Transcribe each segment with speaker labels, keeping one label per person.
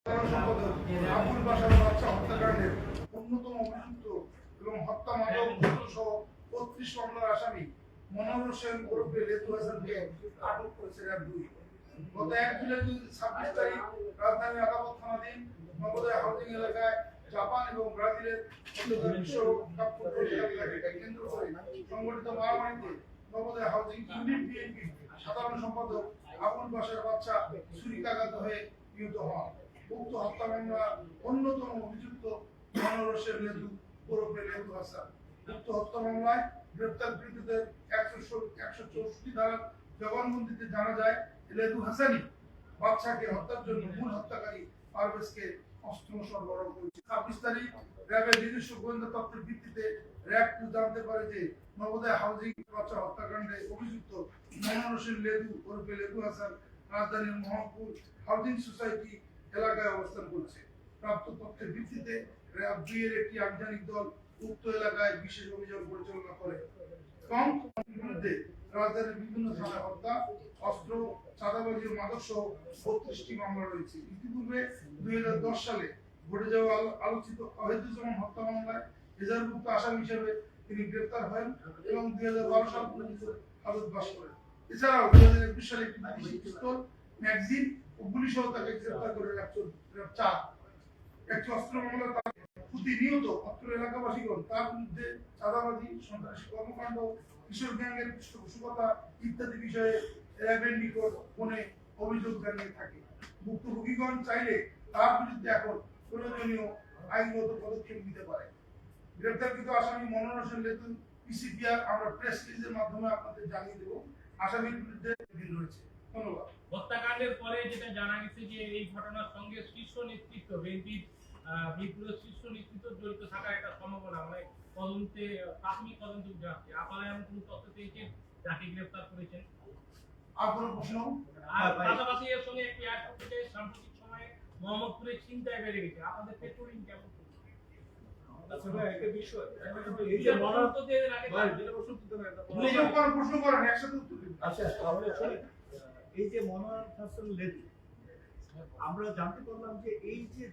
Speaker 1: সম্পাদক আবুল বাশার বাচ্চা হত্যাকাণ্ডের অন্যতম অভিযুক্ত এবং হত্যা মাদক সহ ৩৫ মামলার আসামি মনোহর হোসেন ওরফে লেতু হাসানকে আটক করেছে র্যাব ২। গত ১ জুলাই ২০২৬ তারিখ রাজধানীর আদালত থানাধীন নবোদয় হাউজিং এলাকায় জাপান এবং ব্রাজিলের বিশ্বকাপ ফুটবল খেলাকে কেন্দ্র করে সংগঠিত মারামারিতে নবোদয় হাউজিং ইউনিট বিএনপি সাধারণ সম্পাদক আবুল বাশার বাচ্চা ছুরিকাঘাত হয়ে নিহত হন। উক্ত হত্যা মামলার অন্যতম অভিযুক্ত মনোহর হোসেন লেতু ওরফে লেতু হাসান। উক্ত হত্যা মামলায় গ্রেপ্তারকৃতদের ১৬৪ ধারার জবানবন্দিতে জানা যায় লেতু হাসানই বাচ্চাকে হত্যার জন্য মূল হত্যাকারী পারভেজকে অস্ত্র সরবরাহ করেছে। ২৬ তারিখ র্যাবের নিজস্ব গোয়েন্দা তথ্যের ভিত্তিতে র্যাব ২ জানতে পারে যে নবোদয় হাউজিং বাচ্চা হত্যাকাণ্ডে অভিযুক্ত মনোহর হোসেন লেতু ওরফে লেতু হাসান রাজধানীর মোহাম্মদপুর হাউজিং সোসাইটি এলাকায় অবস্থান করছে। প্রাপ্ত তথ্যের ভিত্তিতে র্যাব ২ এর একটি আভিযানিক দল উক্ত এলাকায় বিশেষ অভিযান পরিচালনা করে। কম বিরুদ্ধে রাজধানীর বিভিন্ন থানায় হত্যা, অস্ত্র, চাঁদাবাজি ও মাদক সহ ৩২টি মামলা রয়েছে। ইতিপূর্বে ২০১০ সালে ঘটে যাওয়া আলোচিত অহেতুজমান হত্যা মামলায় এজাহারভুক্ত আসামি হিসেবে তিনি গ্রেফতার হন এবং ২০১২ সাল পর্যন্ত হাজতবাস করেন। এছাড়াও ২০২১ সালে একটি বিদেশি পিস্তল, ম্যাগজিন ও গুলি সহ তাকে গ্রেফতার করে র্যাব ৪। একটি অস্ত্র মামলা প্রতিনিয়ত অত্র এলাকাবাসীগণ তার বিরুদ্ধে চাঁদাবাজি, সন্ত্রাসী কর্মকাণ্ড, কিশোর গ্যাংয়ের পৃষ্ঠপোষকতা ইত্যাদি বিষয়ে র্যাবের নিকট ফোনে অভিযোগ জানিয়ে থাকে। ভুক্তভোগীগণ চাইলে তার বিরুদ্ধে এখন প্রয়োজনীয় আইনগত পদক্ষেপ নিতে পারে। গ্রেপ্তারকৃত আসামি মনোহর হোসেন লেতু পিসিপিআর আমরা প্রেস রিলিজের মাধ্যমে আপনাদের জানিয়ে দেব। আসামির বিরুদ্ধে রয়েছে। ধন্যবাদ।
Speaker 2: হত্যাকাণ্ডের পরে যেটা জানা গেছে যে এই ঘটনার সঙ্গে শীর্ষ নেতৃত্ব বিএনপির বিপুলের শীর্ষ নেতৃত্ব জড়িত থাকার একটা সম্ভাবনা মানে তদন্তে প্রাথমিক তদন্ত যাচ্ছে। আপনারা এমন কোনো তথ্য পেয়েছেন যাকে গ্রেফতার করেছেন?
Speaker 1: আর কোনো প্রশ্ন?
Speaker 2: পাশাপাশি এর সঙ্গে একটি অ্যাড করতে সাম্প্রতিক সময়ে মোহাম্মদপুরে ছিনতাই বেড়ে গেছে। আপনাদের পেট্রোলিং কেমন?
Speaker 3: একটা বিষয়
Speaker 2: এই যে মনোহরদের আগে
Speaker 1: প্রশ্ন করেন একসাথে উত্তর দিন।
Speaker 3: আচ্ছা তাহলে এই যে মনোহর হাসান লেতু আমরা জানতে পারলাম যে এই যে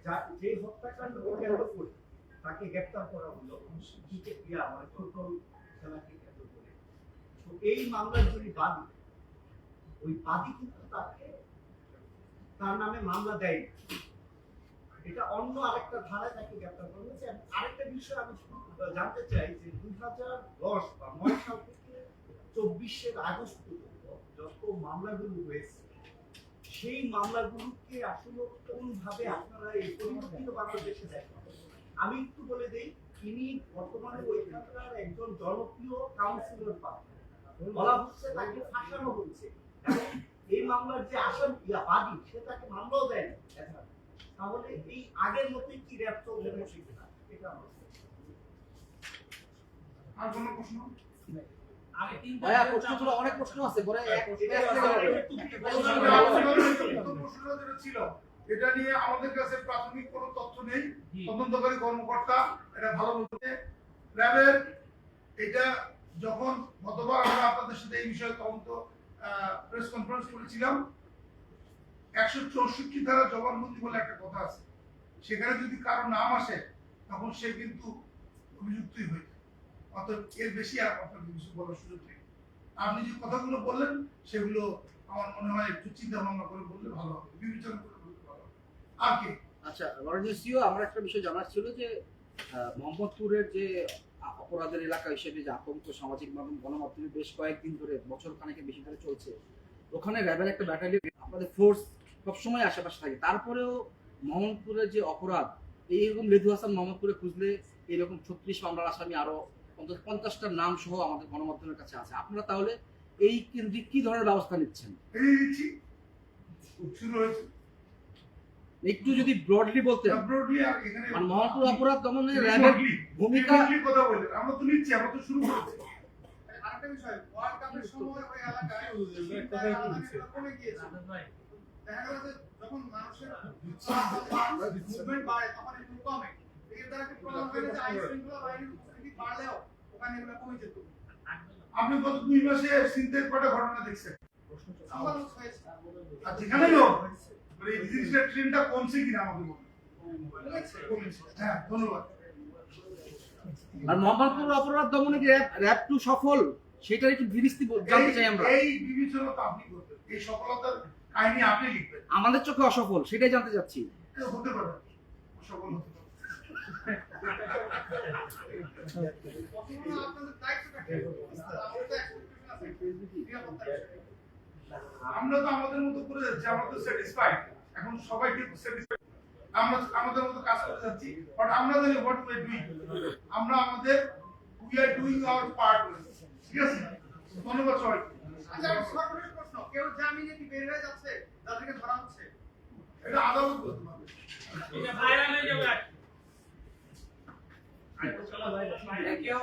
Speaker 3: যে হত্যাকাণ্ড কেন্দ্র করে তাকে গ্রেফতার করা হলো ফুটবল খেলাকে কেন্দ্র করে, তো এই মামলার যিনি বাদী ওই বাদী কিন্তু তার নামে মামলা দেয়, এটা অন্য আরেকটা ধারায় তাকে গ্রেফতার করা হয়েছে। আরেকটা বিষয় আমি জানতে চাই যে ২০১০ বা ৯ সাল থেকে ২৪ আগস্ট পর্যন্ত যত মামলাগুলো হয়েছে সেই মামলাগুলোকে আসলে কোনভাবে আপনারা এই পরিবর্তিত বাংলাদেশে দেখেন? আমি একটু বলে দেই, ইনি বর্তমানে ওইখানকার একজন জনপ্রিয় কাউন্সিলর পাবেন, বলা হচ্ছে তাকে ফাঁসানো হচ্ছে এবং এই মামলার যে আসামি বাদী সে তাকে মামলাও দেয়নি। তাহলে এই আগের মতোই কি র্যাপ চলবে না এটা আমার
Speaker 1: আর কোনো প্রশ্ন?
Speaker 2: আগে তিনটা
Speaker 4: প্রশ্নগুলো অনেক প্রশ্ন আছে পরে
Speaker 1: প্রশ্ন ছিল এটা নিয়ে আমাদের কাছে প্রাথমিক কোনো তথ্য নেই। তদন্তকারী কর্মকর্তা এটা ভালো বলতে র্যাবের এটা যখন গতবার আমরা আপনাদের সাথে এই বিষয়ে তদন্ত প্রেস কনফারেন্স করেছিলাম ১৬৪ ধারা জবানবন্দি বলে একটা কথা আছে, সেখানে যদি কারো নাম আসে তখন সে কিন্তু অভিযুক্তই হয়ে যায়। অতএব এর বেশি আর আপনাদের কিছু বলার সুযোগ নেই। আপনি যে কথাগুলো বললেন সেগুলো আমার মনে হয় একটু চিন্তা ভাবনা করে বললে ভালো হবে, বিবেচনা করে বললে ভালো হবে। আর কি
Speaker 4: আচ্ছা লরেন্সিও আমার একটা বিষয় জানার ছিল যে মোহাম্মদপুরের যে অপরাধের এলাকা হিসেবে যে আতঙ্ক সামাজিক গণমাধ্যমে বেশ কয়েকদিন ধরে বছর খানেকের বেশি ধরে চলছে, ওখানে র্যাবের একটা ব্যাটালিয়ন আপনাদের ফোর্স সবসময় আশেপাশে থাকে, তারপরেও মোহাম্মদপুরের যে অপরাধ এইরকম লেতু হাসান মোহাম্মদপুরে খুঁজলে এরকম ৩৬ মামলার আসামি আরো অন্তত ৫০টার নাম সহ আমাদের গণমাধ্যমের কাছে আছে। আপনারা তাহলে এই কেন্দ্রিক কি ধরনের ব্যবস্থা নিচ্ছেন? একটু যদি ব্রডলি বলতেন। মানে মোহাম্মদপুর অপরাধ দমনে র্যাবের ভূমিকা
Speaker 1: কথা বললেন, আমরা তো নিচ্ছি, আমরা তো শুরু করেছি। আরেকটা বিষয়, ওয়ার্ল্ড কাপের সময় ওই এলাকায় কমে গিয়েছে। দেখা গেল যে যখন মানুষের মুভমেন্ট বাড়ে তখন একটু কমে। এর দ্বারা কি প্রমাণ হয় যে আইন শৃঙ্খলা বাহিনীর উপস্থিতি বাড়লেও ওখানে এগুলো কমে যেত। আপনি গত ২ মাসে সিনথের কটা ঘটনা দেখছেন? আর যেখানেই হোক মানে এই জিনিসটা ট্রেনটা কমছে কিনা আমাকে বলুন। কমেছে। হ্যাঁ, ধন্যবাদ।
Speaker 4: আর মোহাম্মদপুর অপরাধ দমনে কি র‍্যাব 2 সফল সেটার একটু বিবৃতি জানতে চাই আমরা।
Speaker 1: এই বিবেচনা তো আপনি করবেন, এই সফলতার কাহিনী আপনি লিখবেন।
Speaker 4: আমাদের চোখে অসফল সেটাই জানতে চাচ্ছি।
Speaker 1: এটা হতে পারে, সফল হতে পারে। আমরা তো আমাদের মতো করে যাচ্ছি, আমরা তো স্যাটিসফাইড। এখন সবাইকে স্যাটিসফাইড, আমরা আমাদের মতো কাজ করে যাচ্ছি, বাট আমরা জানি হোয়াট উই আর ডুইং। আমরা আমাদের we are doing hour part. ঠিক আছে, ধন্যবাদ সবাইকে।
Speaker 5: আচ্ছা, আমার সর্বশেষ প্রশ্ন, কেউ জামিনে কি বের হয়ে যাচ্ছে যাদেরকে ধরা হচ্ছে?
Speaker 1: এটা আদালত বলতে পারবে।
Speaker 2: এটা ভাইরাল হয়ে যাবে আর কি। চলো ভাই, থ্যাংক ইউ।